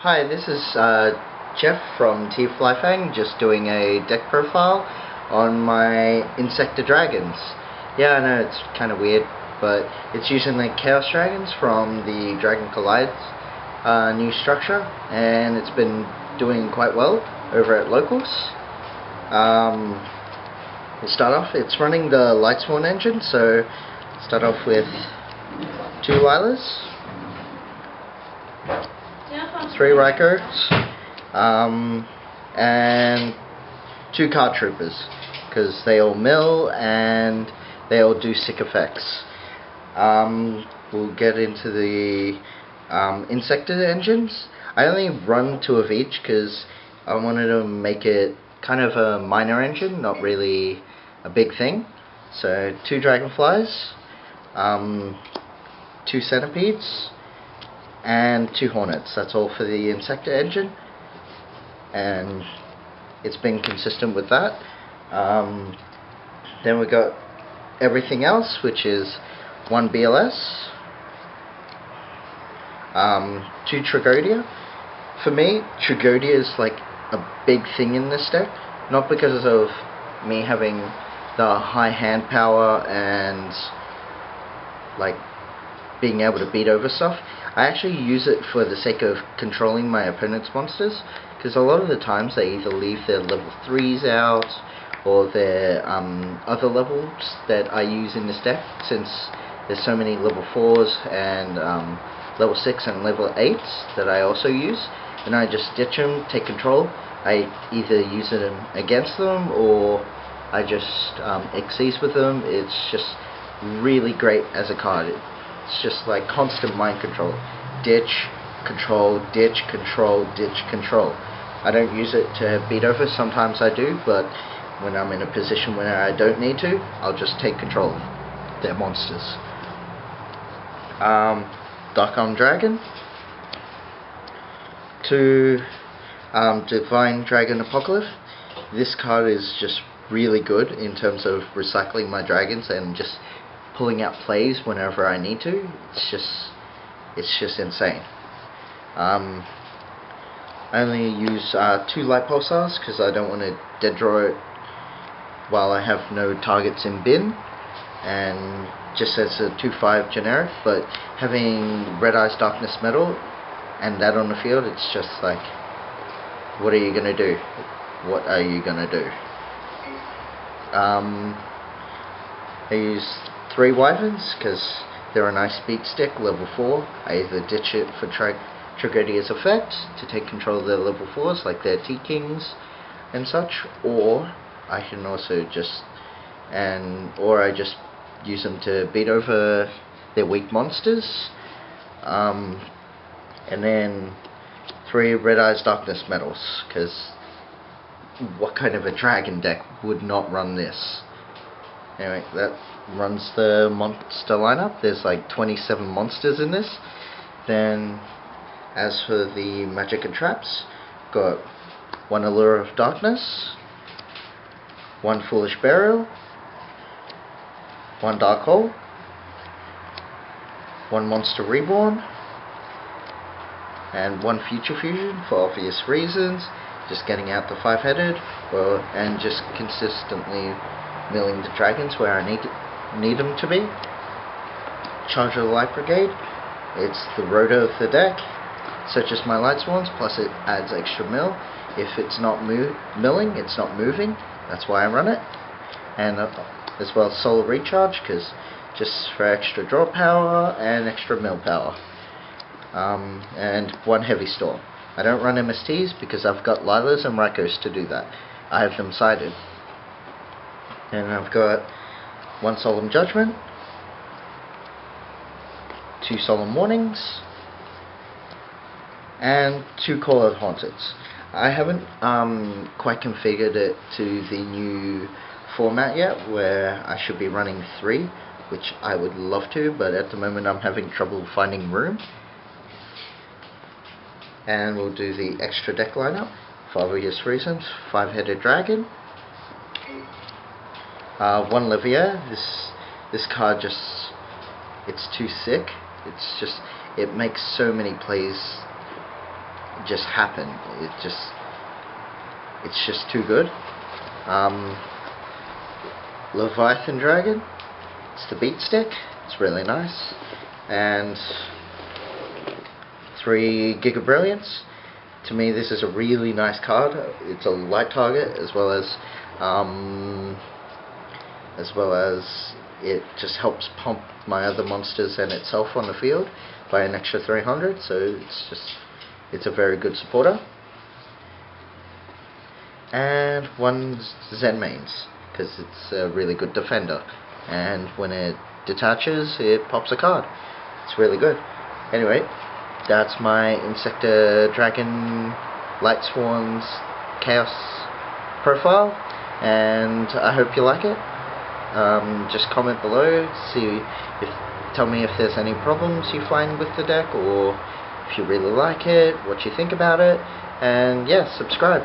Hi, this is Jeff from TFF, just doing a deck profile on my Inzektagons. Yeah, I know it's kind of weird, but it's using the Chaos Dragons from the Dragon Collides new structure, and it's been doing quite well over at locals. We'll start off, it's running the Lightsworn engine, so start off with 2 Lilas, 3 Rykers, and 2 Card Troopers, because they all mill and they all do sick effects. We'll get into the Inzektor engines. I only run 2 of each because I wanted to make it kind of a minor engine, not really a big thing. So 2 Dragonflies, 2 Centipedes, and 2 Hornets. That's all for the Inzektor engine, and it's been consistent with that. Then we got everything else, which is 1 BLS, 2 Tragodia. For me, Tragodia is like a big thing in this deck, not because of me having the high hand power and like being able to beat over stuff. I actually use it for the sake of controlling my opponent's monsters, because a lot of the times they either leave their level 3s out or their other levels that I use in this deck, since there's so many level 4s and level 6 and level 8s that I also use, and I just ditch them, take control. I either use it against them or I just exceed with them. It's just really great as a card. It's just like constant mind control. Ditch, control, ditch, control, ditch, control. I don't use it to beat over. Sometimes I do, but when I'm in a position where I don't need to, I'll just take control of their monsters. Dark Arm Dragon, 2 Divine Dragon Apocalypse. This card is just really good in terms of recycling my dragons and just pulling out plays whenever I need to. It's just insane. I only use 2 Light Pulsars because I don't want to dead draw it while I have no targets in bin, and just as a 2/5 generic. But having Red Eyes Darkness Metal and that on the field, it's just like, what are you gonna do? What are you gonna do? I use 3 Wyverns because they're a nice beat stick, level 4. I either ditch it for Tragedia's effect to take control of their level 4s like their T-Kings and such, or I can also just I just use them to beat over their weak monsters. And then 3 Red Eyes Darkness Metals, because what kind of a dragon deck would not run this? Anyway, that runs the monster lineup. There's like 27 monsters in this. Then, as for the magic and traps, got 1 Allure of Darkness, 1 Foolish Burial, 1 Dark Hole, 1 Monster Reborn, and 1 Future Fusion for obvious reasons. Just getting out the 5-headed, and just consistently milling the dragons where I need them to be. Charge of the Light Brigade. It's the rotor of the deck, such as my Lightsworns, plus it adds extra mill. If it's not milling, it's not moving. That's why I run it. And as well as Solar Recharge, because just for extra draw power and extra mill power. And 1 Heavy Storm. I don't run MSTs because I've got Lilas and Rykers to do that. I have them sided. And I've got 1 Solemn Judgment, 2 Solemn Warnings, and 2 Call-Out Haunteds. I haven't quite configured it to the new format yet, where I should be running 3, which I would love to, but at the moment I'm having trouble finding room. And we'll do the extra deck lineup for obvious reasons. 5-headed dragon, 1 Levier. This card it's too sick. It makes so many plays just happen. It's just too good. Leviathan Dragon, it's the beat stick, it's really nice, and 3 Giga Brilliance. To me, this is a really nice card. It's a light target, as well as it just helps pump my other monsters and itself on the field by an extra 300. So it's a very good supporter. And 1 Zen Mains, because it's a really good defender, and when it detaches, it pops a card. It's really good. Anyway, that's my Inzektagons Dragon Light Swarms Chaos profile, and I hope you like it. Just comment below, tell me if there's any problems you find with the deck, or if you really like it, what you think about it, and yeah, subscribe.